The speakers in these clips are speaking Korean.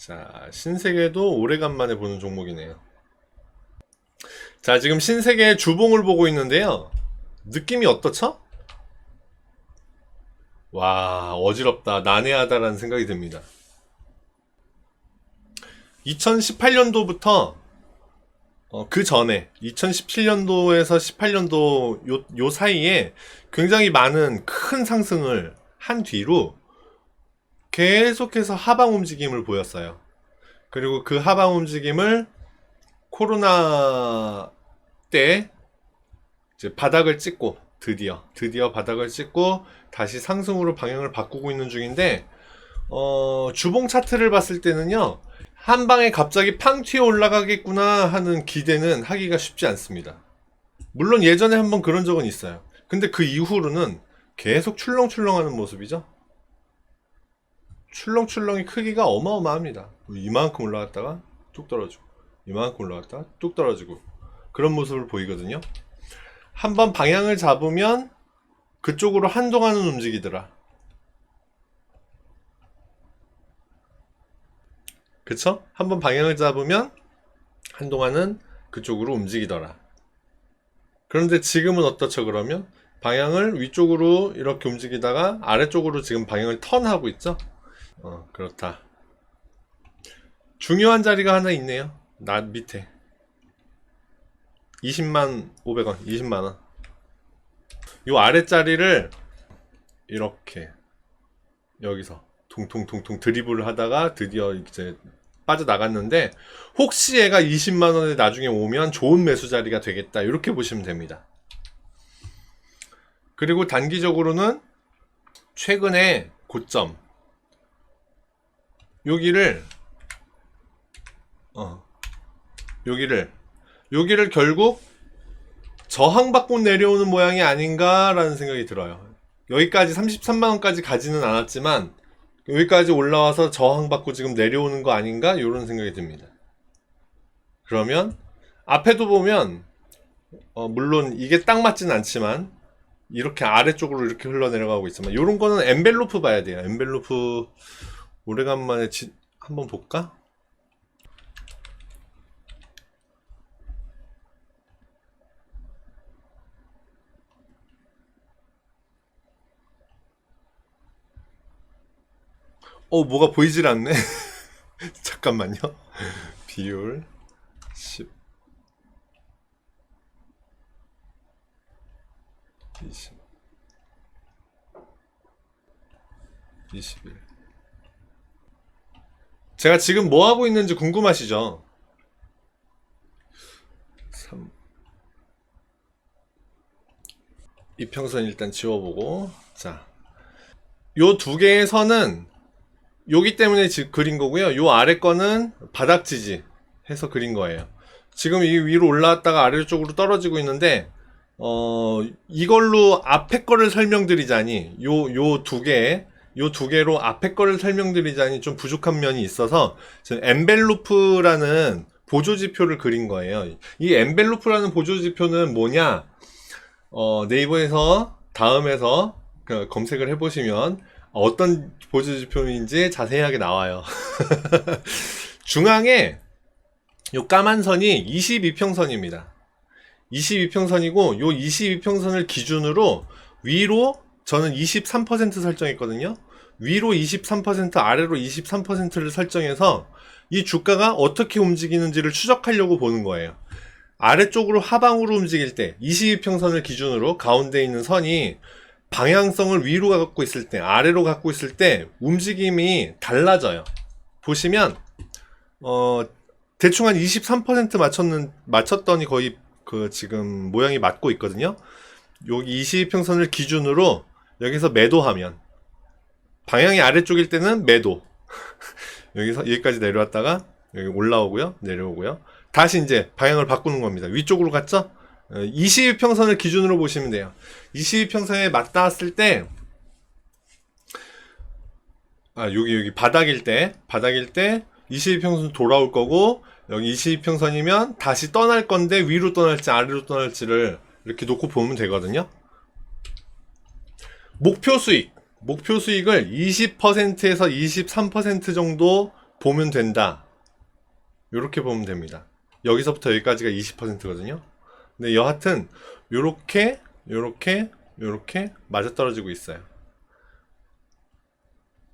자, 신세계도 오래간만에 보는 종목이네요. 자, 지금 신세계 주봉을 보고 있는데요. 느낌이 어떻죠? 와, 어지럽다, 난해하다라는 생각이 듭니다. 2018년도부터 그 전에 2017년도에서 18년도 요 사이에 굉장히 많은 큰 상승을 한 뒤로 계속해서 하방 움직임을 보였어요. 그리고 그 하방 움직임을 코로나 때 이제 바닥을 찍고 드디어 바닥을 찍고 다시 상승으로 방향을 바꾸고 있는 중인데, 주봉 차트를 봤을 때는요, 한 방에 갑자기 팡 튀어 올라가겠구나 하는 기대는 하기가 쉽지 않습니다. 물론 예전에 한번 그런 적은 있어요. 근데 그 이후로는 계속 출렁출렁하는 모습이죠. 출렁출렁이 크기가 어마어마합니다. 이만큼 올라갔다가 뚝 떨어지고, 이만큼 올라갔다가 뚝 떨어지고, 그런 모습을 보이거든요. 한번 방향을 잡으면 그쪽으로 한동안은 움직이더라. 그쵸? 한번 방향을 잡으면 한동안은 그쪽으로 움직이더라. 그런데 지금은 어떻죠? 그러면 방향을 위쪽으로 이렇게 움직이다가 아래쪽으로 지금 방향을 턴하고 있죠? 그렇다. 중요한 자리가 하나 있네요. 나 밑에 20만 500원, 20만원. 요 아랫자리를 이렇게 여기서 퉁퉁퉁퉁 드리블을 하다가 드디어 이제 빠져나갔는데, 혹시 얘가 20만원에 나중에 오면 좋은 매수 자리가 되겠다, 이렇게 보시면 됩니다. 그리고 단기적으로는 최근에 고점 여기를 여기를 결국 저항받고 내려오는 모양이 아닌가라는 생각이 들어요. 여기까지 33만원까지 가지는 않았지만 여기까지 올라와서 저항받고 지금 내려오는 거 아닌가, 이런 생각이 듭니다. 그러면 앞에도 보면 물론 이게 딱 맞진 않지만 이렇게 아래쪽으로 이렇게 흘러내려가고 있지만, 이런 거는 엔벨로프 봐야 돼요. 엔벨로프 오래간만에 한번 볼까? 뭐가 보이질 않네. 잠깐만요. 비율 10, 20, 21. 제가 지금 뭐 하고 있는지 궁금하시죠? 3. 이평선 일단 지워보고, 자, 요 두 개의 선은 여기 때문에 그린 거고요. 요 아래 거는 바닥 지지 해서 그린 거예요. 지금 이 위로 올라왔다가 아래쪽으로 떨어지고 있는데, 이걸로 앞에 거를 설명드리자니, 요 두 개로 앞에 거를 설명드리자니 좀 부족한 면이 있어서, 지금 엔벨로프라는 보조지표를 그린 거예요. 이 엔벨로프라는 보조지표는 뭐냐? 네이버에서 다음에서 검색을 해보시면 어떤 보조지표인지 자세하게 나와요. 중앙에 요 까만 선이 22평선입니다. 22평선이고, 요 22평선을 기준으로 위로 저는 23% 설정했거든요. 위로 23%, 아래로 23%를 설정해서 이 주가가 어떻게 움직이는지를 추적하려고 보는 거예요. 아래쪽으로 하방으로 움직일 때 22평선을 기준으로 가운데 있는 선이 방향성을 위로 갖고 있을 때, 아래로 갖고 있을 때 움직임이 달라져요. 보시면 대충 한 23% 맞췄더니 거의 지금 모양이 맞고 있거든요. 여기 22평선을 기준으로 여기서 매도하면 방향이 아래쪽일 때는 매도. 여기서 여기까지 내려왔다가 여기 올라오고요, 내려오고요. 다시 이제 방향을 바꾸는 겁니다. 위쪽으로 갔죠? 22평선을 기준으로 보시면 돼요. 22평선에 맞닿았을 때, 여기 바닥일 때 22평선 돌아올 거고, 여기 22평선이면 다시 떠날 건데 위로 떠날지 아래로 떠날지를 이렇게 놓고 보면 되거든요. 목표 수익을 20%에서 23% 정도 보면 된다. 요렇게 보면 됩니다. 여기서부터 여기까지가 20%거든요. 근데 여하튼 요렇게 맞아떨어지고 있어요.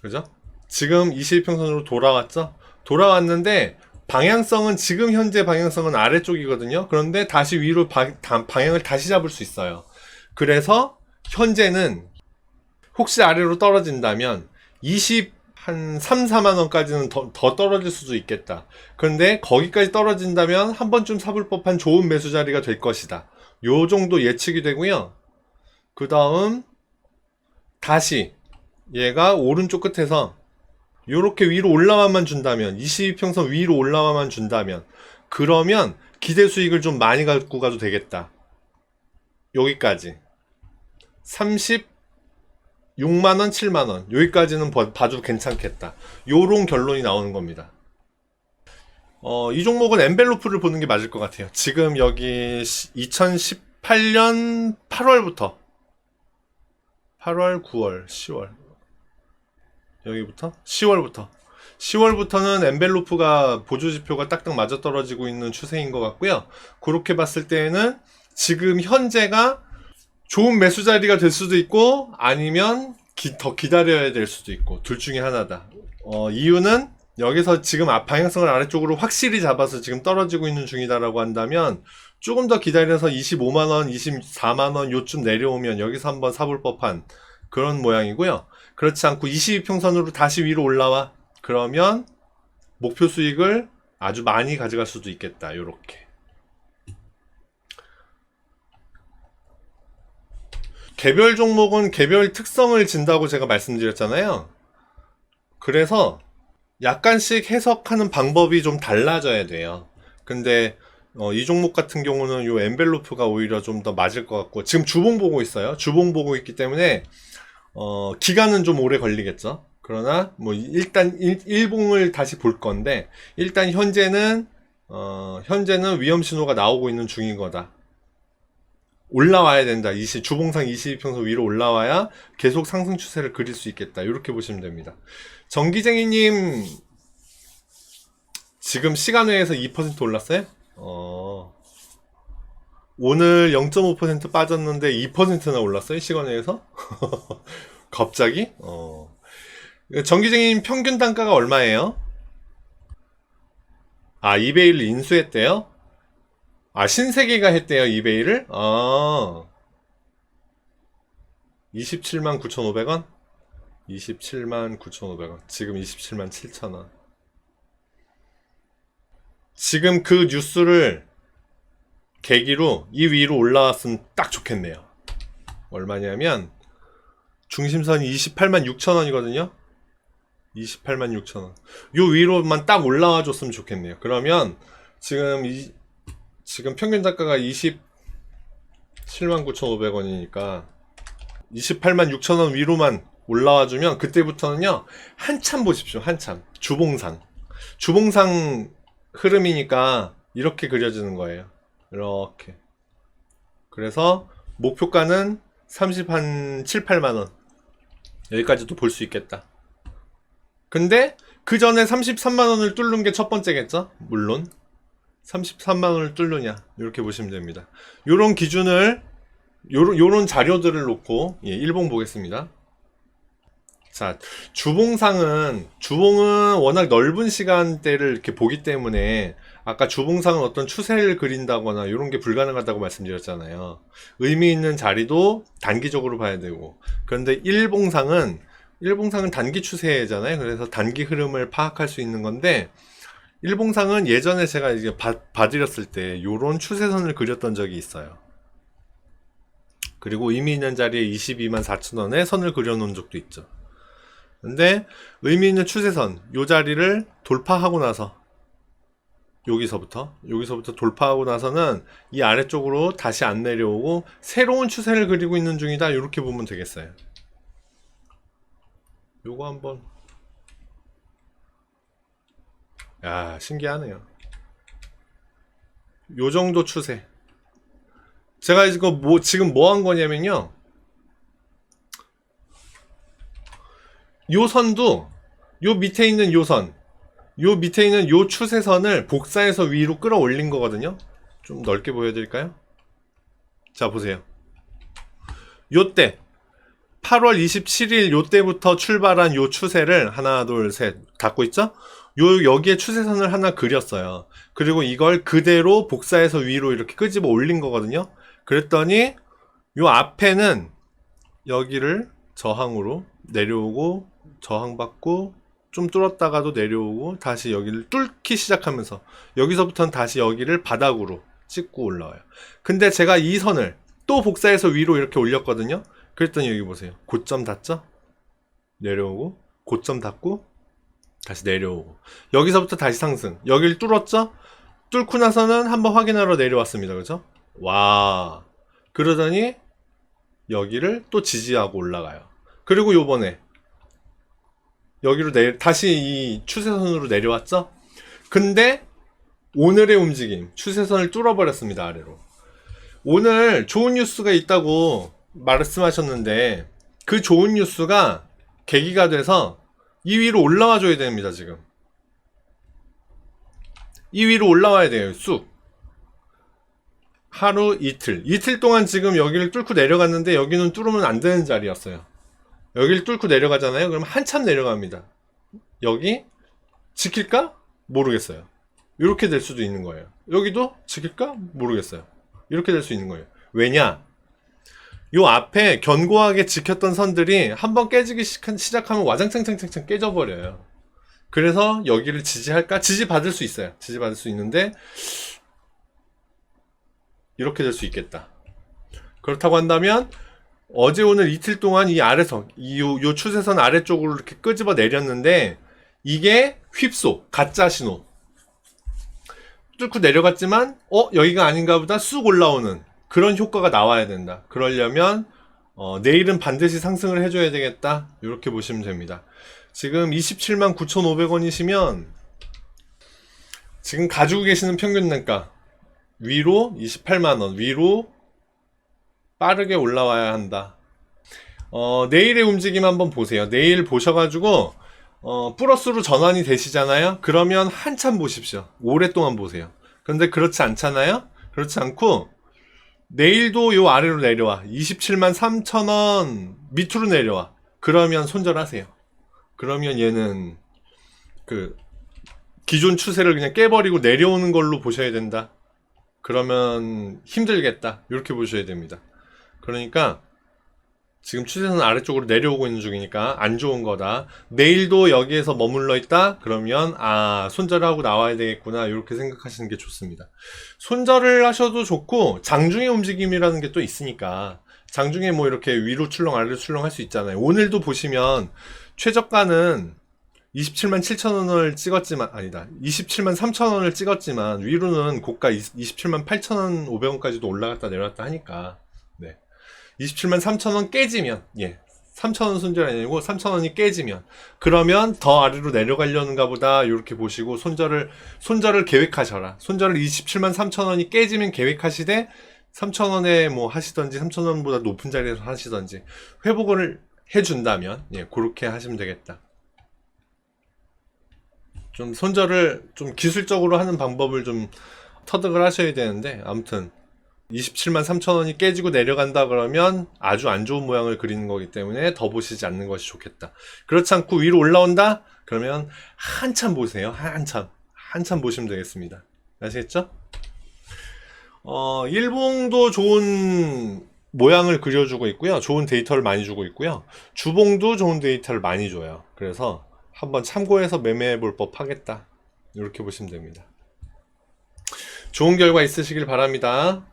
그죠? 지금 22평선으로 돌아왔죠? 돌아왔는데 방향성은 지금 현재 방향성은 아래쪽이거든요. 그런데 다시 위로 방향을 다시 잡을 수 있어요. 그래서 현재는 혹시 아래로 떨어진다면 한 3, 4만 원까지는 더 떨어질 수도 있겠다. 그런데 거기까지 떨어진다면 한 번쯤 사볼 법한 좋은 매수 자리가 될 것이다. 요 정도 예측이 되고요. 그 다음 다시 얘가 오른쪽 끝에서 요렇게 위로 올라와만 준다면, 22평선 위로 올라와만 준다면, 그러면 기대 수익을 좀 많이 갖고 가도 되겠다. 여기까지 36만원 7만원 여기까지는 봐도 괜찮겠다. 요런 결론이 나오는 겁니다. 이 종목은 엔벨로프를 보는 게 맞을 것 같아요. 지금 여기 2018년 8월부터 8월 9월 10월 여기부터 10월부터는 엔벨로프가 보조지표가 딱딱 맞아떨어지고 있는 추세인 것 같고요. 그렇게 봤을 때에는 지금 현재가 좋은 매수 자리가 될 수도 있고 아니면 더 기다려야 될 수도 있고 둘 중에 하나다. 이유는 여기서 지금 방향성을 아래쪽으로 확실히 잡아서 지금 떨어지고 있는 중이다라고 한다면 조금 더 기다려서 25만원, 24만원 요쯤 내려오면 여기서 한번 사볼 법한 그런 모양이고요. 그렇지 않고 22평선으로 다시 위로 올라와. 그러면 목표 수익을 아주 많이 가져갈 수도 있겠다. 요렇게. 개별 종목은 개별 특성을 진다고 제가 말씀드렸잖아요. 그래서 약간씩 해석하는 방법이 좀 달라져야 돼요. 근데 이 종목 같은 경우는 요 엔벨로프가 오히려 좀 더 맞을 것 같고 지금 주봉 보고 있어요. 주봉 보고 있기 때문에 기간은 좀 오래 걸리겠죠. 그러나 뭐 일단 일봉을 다시 볼 건데 일단 현재는 위험 신호가 나오고 있는 중인 거다. 올라와야 된다. 주봉상 22평선 위로 올라와야 계속 상승 추세를 그릴 수 있겠다. 이렇게 보시면 됩니다. 정기쟁이님 지금 시간외에서 2% 올랐어요? 오늘 0.5% 빠졌는데 2%나 올랐어요? 시간외에서? 갑자기? 정기쟁이님 평균 단가가 얼마예요? 아, 이베이를 인수했대요? 아, 신세계가 했대요, 이베이를? 27만 9,500원? 27만 9,500원. 지금 27만 7,000원. 지금 그 뉴스를 계기로 이 위로 올라왔으면 딱 좋겠네요. 얼마냐면, 중심선이 28만 6,000원이거든요? 28만 6,000원. 요 위로만 딱 올라와 줬으면 좋겠네요. 그러면, 지금 평균 단가가 27만 9,500원이니까 28만 6천원 위로만 올라와주면 그때부터는요 한참 보십시오. 한참 주봉상 흐름이니까 이렇게 그려지는 거예요. 이렇게. 그래서 목표가는 30한 7, 8만원 여기까지도 볼 수 있겠다. 근데 그 전에 33만원을 뚫는 게 첫 번째겠죠? 물론 33만원을 뚫느냐 이렇게 보시면 됩니다. 요런 기준을 요런 자료들을 놓고 일봉 보겠습니다. 자, 주봉은 워낙 넓은 시간대를 이렇게 보기 때문에 아까 주봉상은 어떤 추세를 그린다거나 이런 게 불가능하다고 말씀드렸잖아요. 의미 있는 자리도 단기적으로 봐야 되고 그런데 일봉상은 단기 추세잖아요. 그래서 단기 흐름을 파악할 수 있는 건데 일봉상은 예전에 제가 이제 봐드렸을 때 요런 추세선을 그렸던 적이 있어요. 그리고 의미 있는 자리에 22만 4천원에 선을 그려놓은 적도 있죠. 근데 의미 있는 추세선 요 자리를 돌파하고 나서 여기서부터 돌파하고 나서는 이 아래쪽으로 다시 안 내려오고 새로운 추세를 그리고 있는 중이다. 이렇게 보면 되겠어요. 요거 한번 야 신기하네요. 요 정도 추세. 제가 이거 지금 뭐 한 거냐면요. 요 선도 요 밑에 있는 요 선 요 밑에 있는 요 추세선을 복사해서 위로 끌어올린 거거든요. 좀 넓게 보여드릴까요? 자, 보세요. 요때 8월 27일 요때부터 출발한 요 추세를 하나 둘 셋 닫고 있죠? 여기에 추세선을 하나 그렸어요. 그리고 이걸 그대로 복사해서 위로 이렇게 끄집어 올린 거거든요. 그랬더니 요 앞에는 여기를 저항으로 내려오고 저항받고 좀 뚫었다가도 내려오고 다시 여기를 뚫기 시작하면서 여기서부터는 다시 여기를 바닥으로 찍고 올라와요. 근데 제가 이 선을 또 복사해서 위로 이렇게 올렸거든요. 그랬더니 여기 보세요. 고점 닿죠? 내려오고 고점 닿고 다시 내려오고 여기서부터 다시 상승. 여기를 뚫었죠? 뚫고 나서는 한번 확인하러 내려왔습니다. 그죠? 와, 그러더니 여기를 또 지지하고 올라가요. 그리고 요번에 여기로 다시 이 추세선으로 내려왔죠? 근데 오늘의 움직임, 추세선을 뚫어버렸습니다. 아래로. 오늘 좋은 뉴스가 있다고 말씀하셨는데 그 좋은 뉴스가 계기가 돼서 이 위로 올라와 줘야 됩니다. 지금 이 위로 올라와야 돼요. 쑥 하루 이틀 동안 지금 여기를 뚫고 내려갔는데 여기는 뚫으면 안 되는 자리였어요. 여기를 뚫고 내려가잖아요. 그럼 한참 내려갑니다. 여기 지킬까? 모르겠어요. 이렇게 될 수도 있는 거예요. 여기도 지킬까? 모르겠어요. 이렇게 될 수 있는 거예요. 왜냐? 요 앞에 견고하게 지켰던 선들이 한번 깨지기 시작하면 와장창창창 깨져버려요. 그래서 여기를 지지할까? 지지받을 수 있어요. 지지받을 수 있는데 이렇게 될 수 있겠다. 그렇다고 한다면 어제 오늘 이틀 동안 이 아래서 요 추세선 아래쪽으로 이렇게 끄집어 내렸는데 이게 휩소, 가짜 신호. 뚫고 내려갔지만 여기가 아닌가 보다 쑥 올라오는 그런 효과가 나와야 된다. 그러려면 내일은 반드시 상승을 해줘야 되겠다. 이렇게 보시면 됩니다. 지금 27만 9,500원이시면 지금 가지고 계시는 평균 단가 위로 28만원 위로 빠르게 올라와야 한다. 내일의 움직임 한번 보세요. 내일 보셔가지고 플러스로 전환이 되시잖아요. 그러면 한참 보십시오. 오랫동안 보세요. 그런데 그렇지 않잖아요. 그렇지 않고 내일도 요 아래로 내려와 27만 3천원 밑으로 내려와. 그러면 손절하세요. 그러면 얘는 그 기존 추세를 그냥 깨버리고 내려오는 걸로 보셔야 된다. 그러면 힘들겠다. 이렇게 보셔야 됩니다. 그러니까 지금 추세선 아래쪽으로 내려오고 있는 중이니까 안 좋은 거다. 내일도 여기에서 머물러 있다? 그러면 손절을 하고 나와야 되겠구나. 이렇게 생각하시는 게 좋습니다. 손절을 하셔도 좋고 장중의 움직임이라는 게 또 있으니까 장중에 뭐 이렇게 위로 출렁 아래로 출렁 할 수 있잖아요. 오늘도 보시면 최저가는 27만 7천원을 찍었지만 27만 3천원을 찍었지만 위로는 고가 27만 8천원 500원까지도 올라갔다 내려갔다 하니까 27만 3천원 깨지면 3천원 손절이 아니고 3천원이 깨지면 그러면 더 아래로 내려가려는가 보다 이렇게 보시고 손절을 계획하셔라. 손절을 27만 3천원이 깨지면 계획하시되 3천원에 뭐 하시던지 3천원보다 높은 자리에서 하시던지 회복을 해준다면 그렇게 하시면 되겠다. 좀 손절을 좀 기술적으로 하는 방법을 좀 터득을 하셔야 되는데 아무튼 27만 3천원이 깨지고 내려간다 그러면 아주 안 좋은 모양을 그리는 거기 때문에 더 보시지 않는 것이 좋겠다. 그렇지 않고 위로 올라온다? 그러면 한참 보세요. 한참 보시면 되겠습니다. 아시겠죠? 일봉도 좋은 모양을 그려주고 있고요. 좋은 데이터를 많이 주고 있고요. 주봉도 좋은 데이터를 많이 줘요. 그래서 한번 참고해서 매매해 볼 법 하겠다. 이렇게 보시면 됩니다. 좋은 결과 있으시길 바랍니다.